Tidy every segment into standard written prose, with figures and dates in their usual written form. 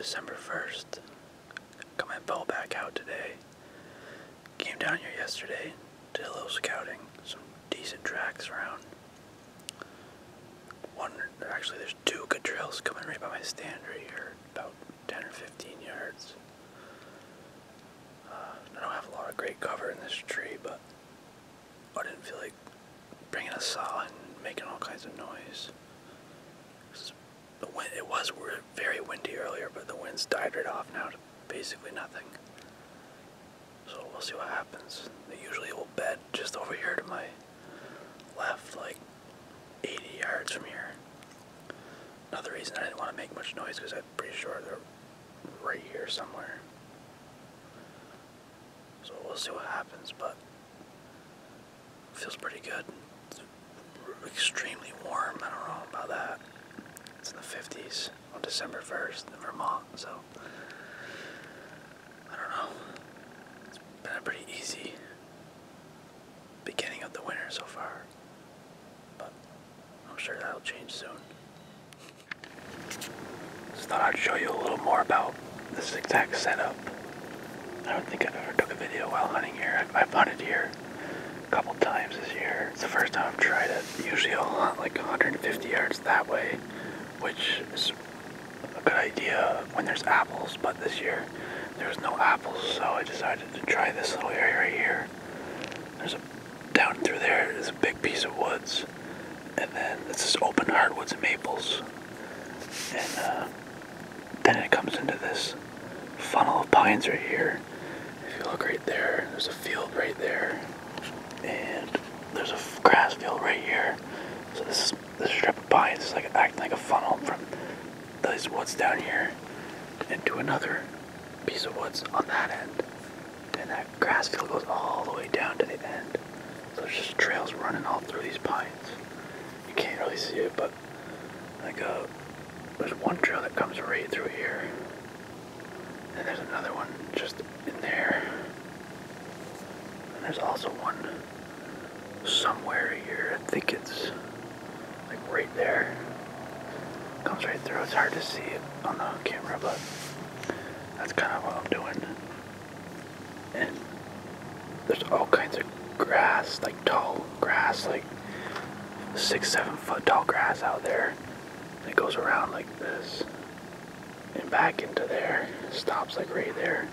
December 1st. Got my bow back out today. Came down here yesterday, did a little scouting, some decent tracks around. Actually there's two good trails coming right by my stand right here, about 10 or 15 yards. I don't have a lot of great cover in this tree, but I didn't feel like bringing a saw and making all kinds of noise. It was very windy earlier, but the winds died right off now to basically nothing. So we'll see what happens. They usually will bed just over here to my left, like 80 yards from here. Another reason I didn't want to make much noise because I'm pretty sure they're right here somewhere. So we'll see what happens, but it feels pretty good. It's extremely warm. I don't know about that. It's in the 50s on December 1st in Vermont, so I don't know. It's been a pretty easy beginning of the winter so far, but I'm sure that'll change soon. Just thought I'd show you a little more about this exact setup. I don't think I've ever took a video while hunting here. I've hunted here a couple times this year. It's the first time I've tried it. Usually I'll hunt like 150 yards that way, which is a good idea when there's apples, but this year there was no apples, so I decided to try this little area right here. Down through there is a big piece of woods, and then it's just open hardwoods and maples, and then it comes into this funnel of pines right here. If you look right there, there's a field right there, and there's a grass field right here. So this strip of pines is like acting like a funnel from these woods down here into another piece of woods on that end. And that grass field goes all the way down to the end. So there's just trails running all through these pines. You can't really see it, but there's one trail that comes right through here. And there's another one just in there. And there's also one somewhere here. I think it's like right there. Comes right through. It's hard to see it on the camera, but that's kind of what I'm doing. And there's all kinds of grass, like tall grass, like 6-7 foot tall grass out there. And it goes around like this and back into there. It stops like right there.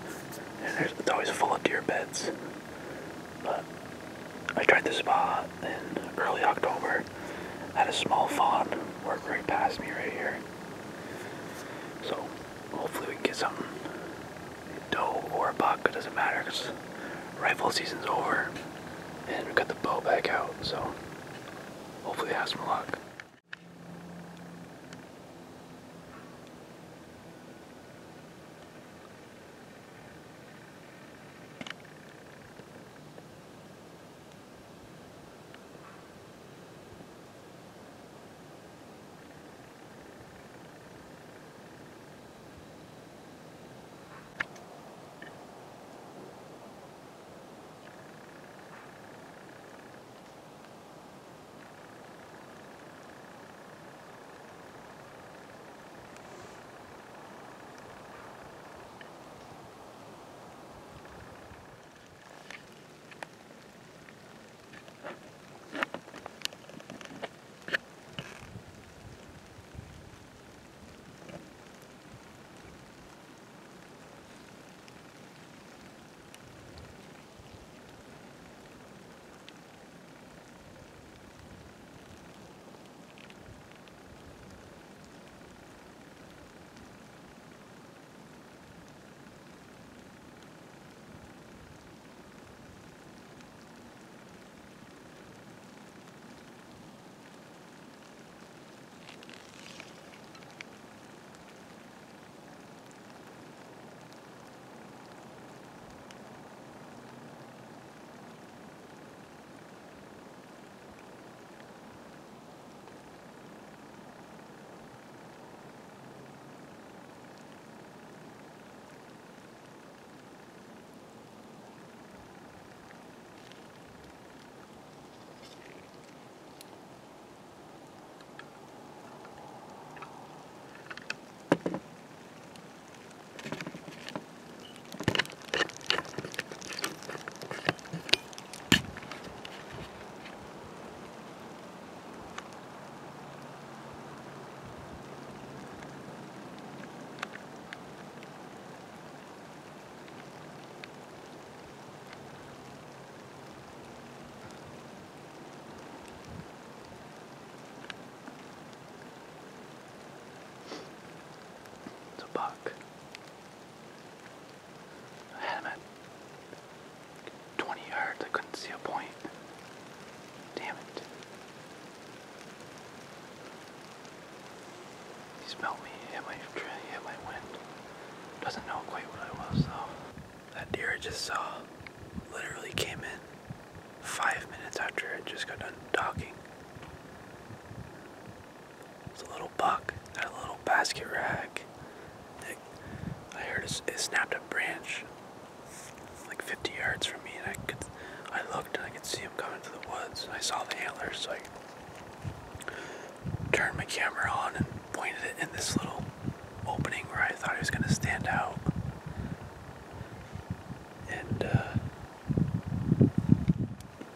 And it's always full of deer beds. But I tried this spot in early October. Had a small fawn work right past me right here. So hopefully we can get something, a doe or a buck, it doesn't matter because rifle season's over and we got the bow back out, so hopefully have some luck. smelled me. He hit my wind. Doesn't know quite what I was though. That deer I just saw literally came in 5 minutes after it just got done docking. It's a little buck, had a little basket rag. I heard it snapped a branch like 50 yards from me, and I looked and I could see him coming through the woods. I saw the antlers, so I turned my camera on and pointed it in this little opening where I thought he was gonna stand out. And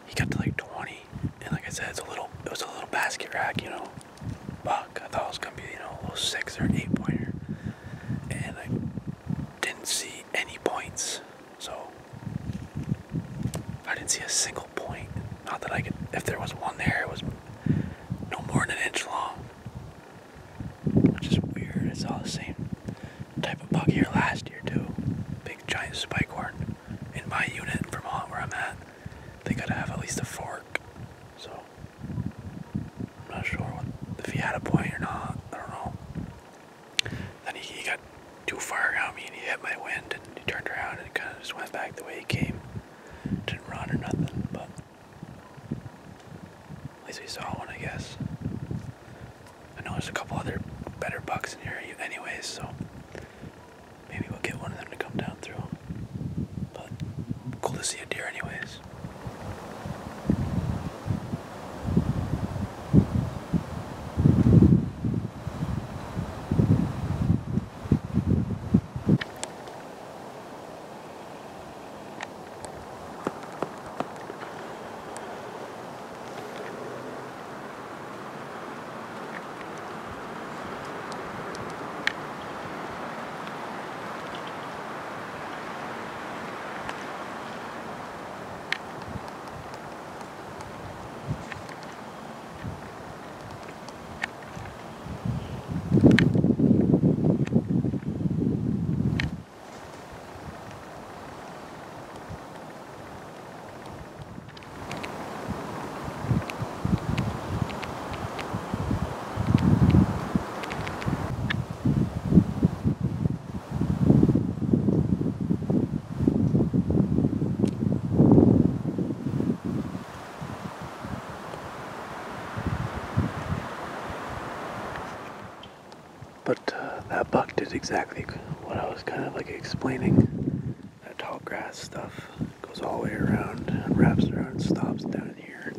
he got to like 20, and like I said, it was a little basket rack, buck. I thought it was gonna be, a little 6 or 8 pointer, and I didn't see any points. So I didn't see a single point. Not that I could. If there was one there, it was no more than an inch long. Which is weird. I saw the same type of buck here last year too. Big giant spikehorn. In my unit in Vermont where I'm at, they gotta have at least a fork. So I'm not sure if he had a point or not. I don't know. Then he got too far around me and he hit my wind, and he turned around and kind of just went back the way he came. Didn't run or nothing, but at least we saw one, I guess. I know there's a couple other better bucks in here anyways, so maybe we'll get one of them to come down through. But cool to see a deer anyways. But that buck did exactly what I was kind of like explaining. That tall grass stuff goes all the way around and wraps around and stops down here.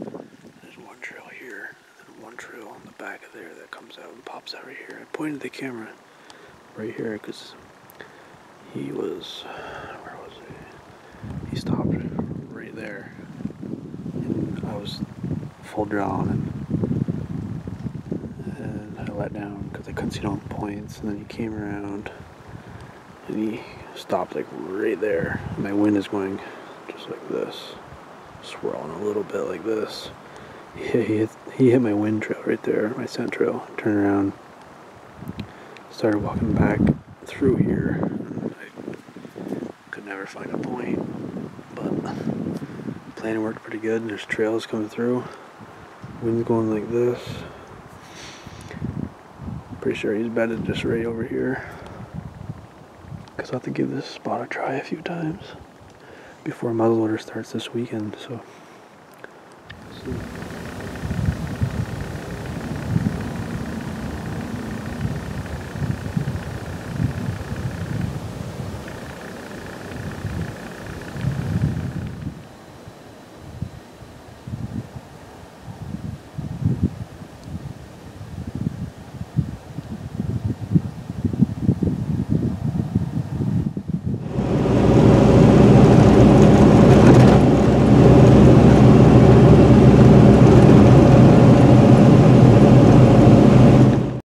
There's one trail here, and then one trail on the back of there that comes out and pops out right here. I pointed the camera right here because he was, where was he? He stopped right there. And I was full draw on him. I let down because I couldn't see no points, and then he came around and he stopped like right there. My wind is going just like this, swirling a little bit like this. He hit my wind trail right there, my scent trail. Turned around, started walking back through here. And I could never find a point, but plan worked pretty good. There's trails coming through, wind's going like this. Pretty sure he's bedded just right over here, because I'll have to give this spot a try a few times before muzzleloader starts this weekend. So,